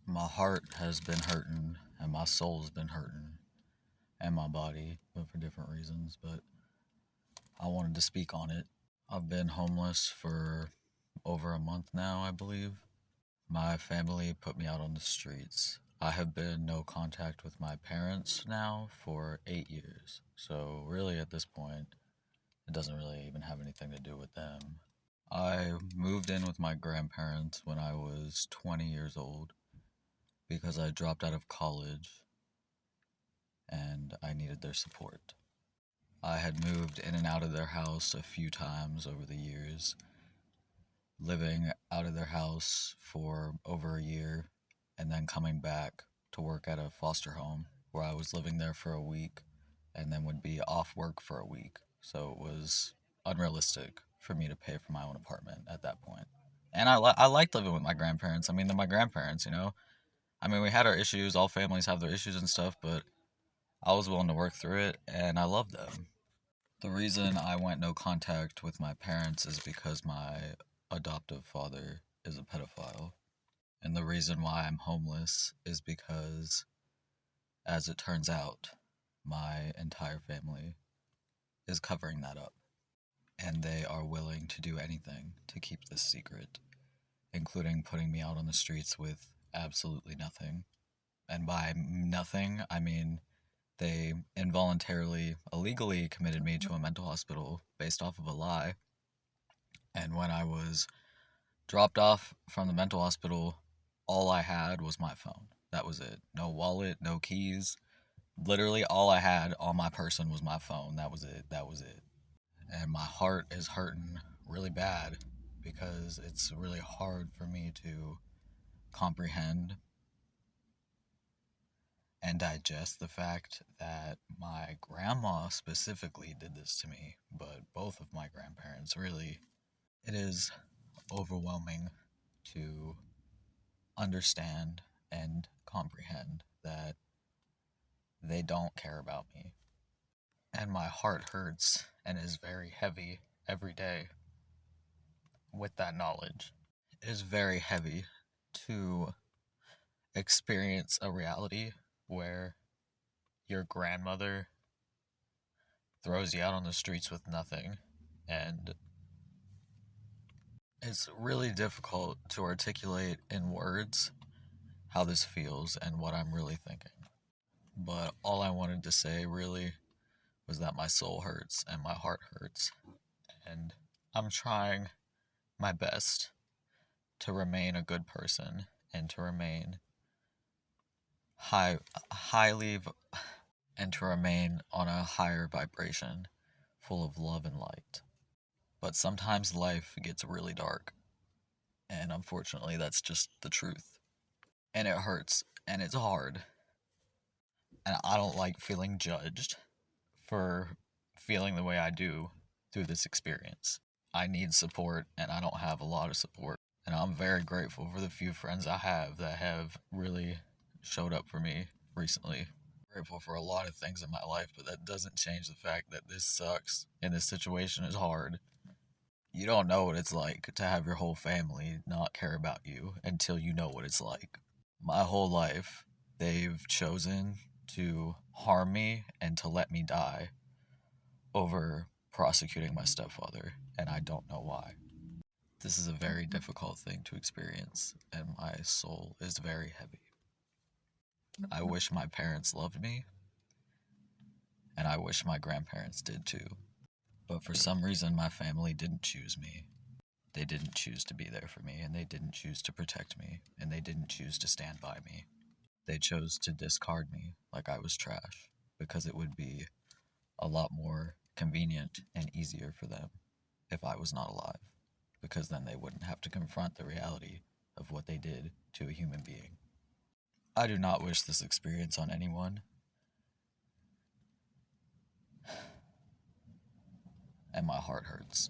My heart has been hurting, and my soul's been hurting, and my body, but for different reasons. But I wanted to speak on it. I've been homeless for over a month now, I believe. My family put me out on the streets. I have been no contact with my parents now for 8 years. So, really, at this point, it doesn't really even have anything to do with them. I moved in with my grandparents when I was 20 years old because I dropped out of college and I needed their support. I had moved in and out of their house a few times over the years, living out of their house for over a year, and then coming back to work at a foster home where I was living there for a week and then would be off work for a week. So it was unrealistic for me to pay for my own apartment at that point. And I liked living with my grandparents. I mean, they're my grandparents, you know? I mean, we had our issues. All families have their issues and stuff, but I was willing to work through it, and I loved them. The reason I went no contact with my parents is because my adoptive father is a pedophile. And the reason why I'm homeless is because, as it turns out, my entire family is covering that up. And they are willing to do anything to keep this secret, including putting me out on the streets with absolutely nothing. And by nothing, I mean they involuntarily, illegally committed me to a mental hospital based off of a lie. And when I was dropped off from the mental hospital, all I had was my phone. That was it. No wallet, no keys. Literally, all I had on my person was my phone. That was it. That was it. And my heart is hurting really bad because it's really hard for me to comprehend and digest the fact that my grandma specifically did this to me, but both of my grandparents really. It is overwhelming to understand and comprehend that they don't care about me. And my heart hurts and is very heavy every day with that knowledge. It is very heavy to experience a reality where your grandmother throws you out on the streets with nothing, and it's really difficult to articulate in words how this feels and what I'm really thinking. But all I wanted to say really was that my soul hurts and my heart hurts, and I'm trying my best to remain a good person and to remain high, highly, and to remain on a higher vibration full of love and light. But sometimes life gets really dark, and unfortunately, that's just the truth. And it hurts, and it's hard, and I don't like feeling judged for feeling the way I do through this experience. I need support, and I don't have a lot of support. And I'm very grateful for the few friends I have that have really showed up for me recently. Grateful for a lot of things in my life, but that doesn't change the fact that this sucks and this situation is hard. You don't know what it's like to have your whole family not care about you until you know what it's like. My whole life, they've chosen to harm me and to let me die over prosecuting my stepfather, and I don't know why. This is a very difficult thing to experience, and my soul is very heavy. I wish my parents loved me, and I wish my grandparents did too. But for some reason, my family didn't choose me. They didn't choose to be there for me, and they didn't choose to protect me, and they didn't choose to stand by me. They chose to discard me like I was trash because it would be a lot more convenient and easier for them if I was not alive, because then they wouldn't have to confront the reality of what they did to a human being. I do not wish this experience on anyone, and my heart hurts.